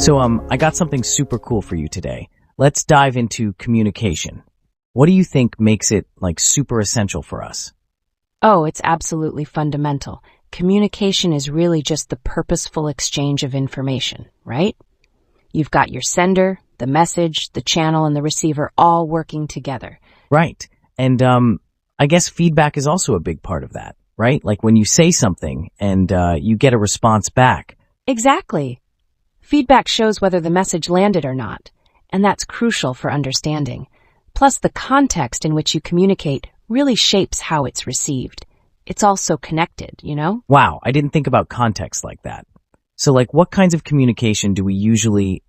I got something super cool for you today. Let's dive into communication. What do you think makes it, super essential for us? Oh, it's absolutely fundamental. Communication is really just the purposeful exchange of information, right? You've got your sender, the message, the channel, and the receiver all working together. Right. And, I guess feedback is also a big part of that, right? Like when you say something and, you get a response back. Exactly. Feedback shows whether the message landed or not, and that's crucial for understanding. Plus, the context in which you communicate really shapes how it's received. It's all so connected, you know? Wow, I didn't think about context like that. So, what kinds of communication do we usually,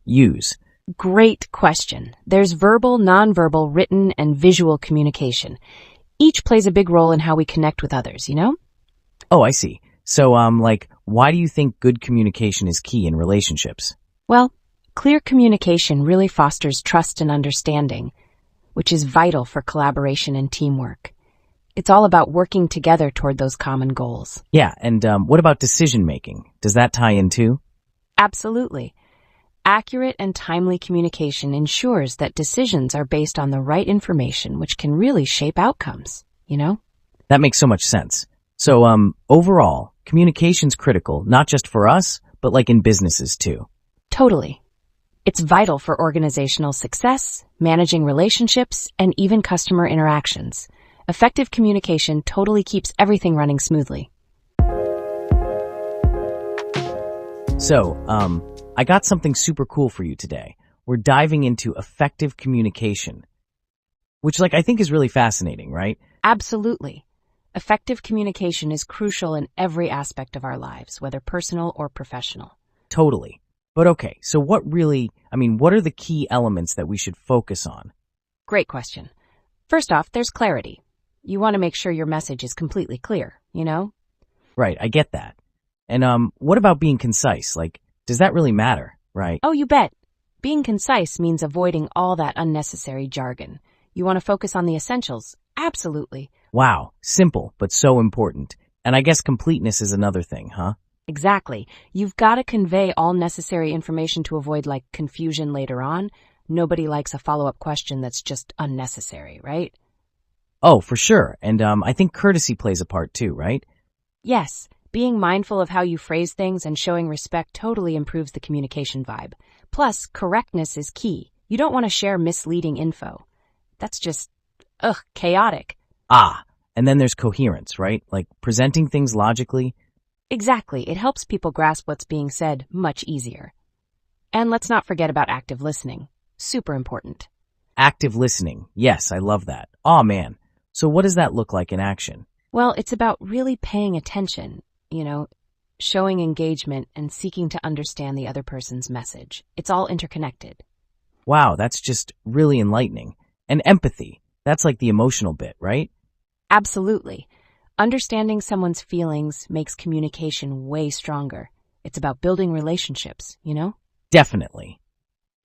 use? Great question. There's verbal, nonverbal, written, and visual communication. Each plays a big role in how we connect with others, you know? Oh, I see. So, why do you think good communication is key in relationships? Well, clear communication really fosters trust and understanding, which is vital for collaboration and teamwork. It's all about working together toward those common goals. Yeah, and what about decision-making? Does that tie in too? Absolutely. Accurate and timely communication ensures that decisions are based on the right information, which can really shape outcomes, you know? That makes so much sense. So, overall, communication's critical, not just for us, but in businesses too. Totally. It's vital for organizational success, managing relationships, and even customer interactions. Effective communication totally keeps everything running smoothly. So, I got something super cool for you today. We're diving into effective communication, which I think is really fascinating, right? Absolutely. Effective communication is crucial in every aspect of our lives, whether personal or professional. Totally. But okay, so what are the key elements that we should focus on? Great question. First off, there's clarity. You want to make sure your message is completely clear, you know? Right, I get that. And what about being concise? Does that really matter, right? Oh, you bet. Being concise means avoiding all that unnecessary jargon. You want to focus on the essentials? Absolutely. Wow, simple, but so important. And I guess completeness is another thing, huh? Exactly. You've got to convey all necessary information to avoid confusion later on. Nobody likes a follow-up question that's just unnecessary, right? Oh, for sure. And I think courtesy plays a part too, right? Yes. Being mindful of how you phrase things and showing respect totally improves the communication vibe. Plus, correctness is key. You don't want to share misleading info. That's just, chaotic. Ah, and then there's coherence, right? Presenting things logically. Exactly. It helps people grasp what's being said much easier. And let's not forget about active listening. Super important. Active listening. Yes, I love that. Aw, man. So what does that look like in action? Well, it's about really paying attention, showing engagement and seeking to understand the other person's message. It's all interconnected. Wow, that's just really enlightening. And empathy. That's the emotional bit, right? Absolutely. Understanding someone's feelings makes communication way stronger. It's about building relationships, you know? Definitely.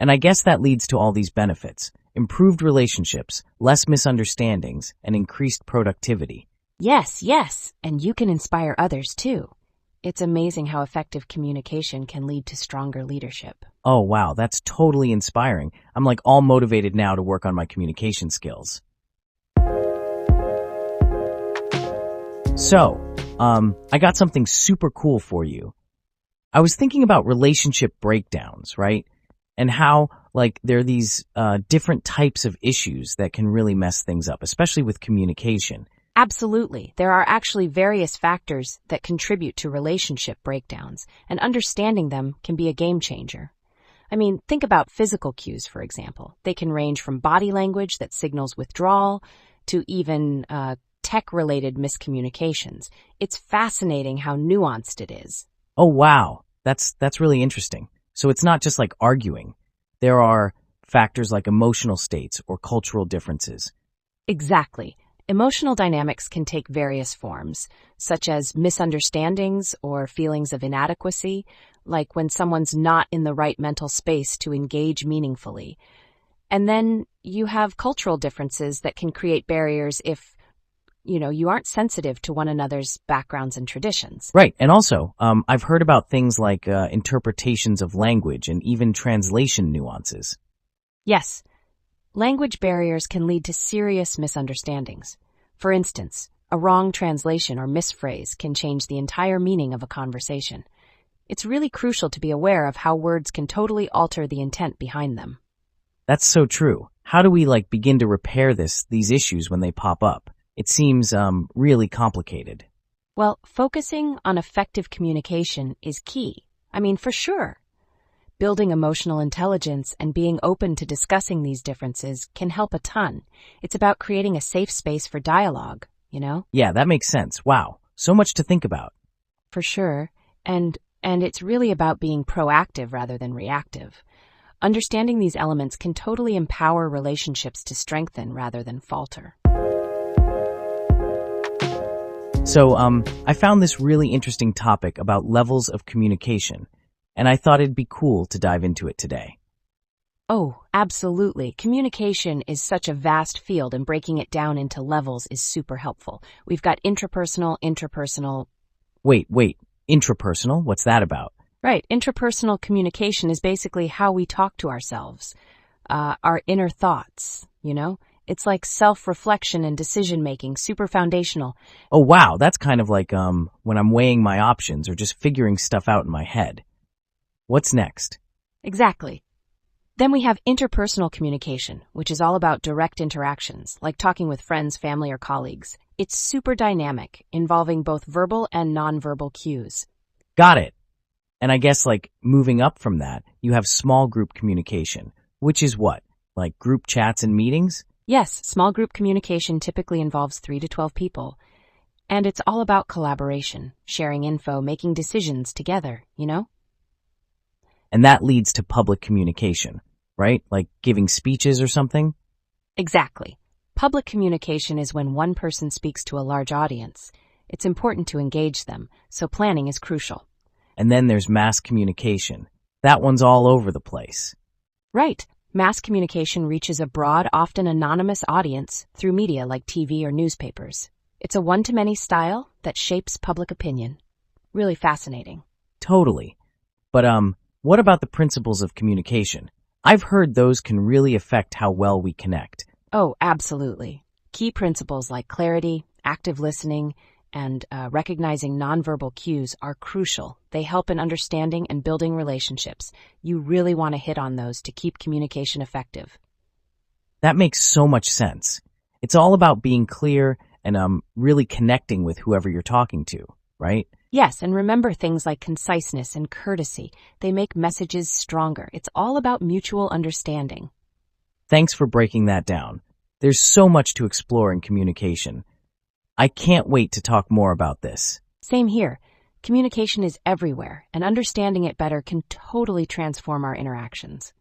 And I guess that leads to all these benefits. Improved relationships, less misunderstandings, and increased productivity. Yes. And you can inspire others too. It's amazing how effective communication can lead to stronger leadership. Oh, wow, that's totally inspiring. I'm all motivated now to work on my communication skills. So, I got something super cool for you. I was thinking about relationship breakdowns, right? And how, there are these different types of issues that can really mess things up, especially with communication. Absolutely. There are actually various factors that contribute to relationship breakdowns, and understanding them can be a game changer. Think about physical cues, for example. They can range from body language that signals withdrawal to even tech-related miscommunications. It's fascinating how nuanced it is. Oh, wow. That's really interesting. So it's not just arguing. There are factors like emotional states or cultural differences. Exactly. Emotional dynamics can take various forms, such as misunderstandings or feelings of inadequacy, like when someone's not in the right mental space to engage meaningfully. And then you have cultural differences that can create barriers if you aren't sensitive to one another's backgrounds and traditions. Right. And also, I've heard about things like interpretations of language and even translation nuances. Yes, language barriers can lead to serious misunderstandings. For instance, a wrong translation or misphrase can change the entire meaning of a conversation. It's really crucial to be aware of how words can totally alter the intent behind them. That's so true. How do we begin to repair these issues when they pop up? It seems really complicated. Well, focusing on effective communication is key. For sure. Building emotional intelligence and being open to discussing these differences can help a ton. It's about creating a safe space for dialogue, Yeah, that makes sense. Wow. So much to think about. For sure. And it's really about being proactive rather than reactive. Understanding these elements can totally empower relationships to strengthen rather than falter. So, I found this really interesting topic about levels of communication, and I thought it'd be cool to dive into it today. Oh, absolutely. Communication is such a vast field, and breaking it down into levels is super helpful. We've got intrapersonal, interpersonal. Wait, intrapersonal? What's that about? Right. Intrapersonal communication is basically how we talk to ourselves, our inner thoughts, It's like self-reflection and decision-making, super foundational. Oh, wow. That's kind of like when I'm weighing my options or just figuring stuff out in my head. What's next? Exactly. Then we have interpersonal communication, which is all about direct interactions, like talking with friends, family, or colleagues. It's super dynamic, involving both verbal and nonverbal cues. Got it. And I guess moving up from that, you have small group communication, which is what? Like group chats and meetings? Yes, small group communication typically involves 3 to 12 people. And it's all about collaboration, sharing info, making decisions together, And that leads to public communication, right? Like giving speeches or something? Exactly. Public communication is when one person speaks to a large audience. It's important to engage them, so planning is crucial. And then there's mass communication. That one's all over the place. Right. Mass communication reaches a broad, often anonymous audience through media like TV or newspapers. It's a one-to-many style that shapes public opinion. Really fascinating. Totally. But what about the principles of communication? I've heard those can really affect how well we connect. Oh, absolutely. Key principles like clarity, active listening, and recognizing nonverbal cues are crucial. They help in understanding and building relationships. You really want to hit on those to keep communication effective. That makes so much sense. It's all about being clear and really connecting with whoever you're talking to, right? Yes, and remember things like conciseness and courtesy. They make messages stronger. It's all about mutual understanding. Thanks for breaking that down. There's so much to explore in communication. I can't wait to talk more about this. Same here. Communication is everywhere, and understanding it better can totally transform our interactions.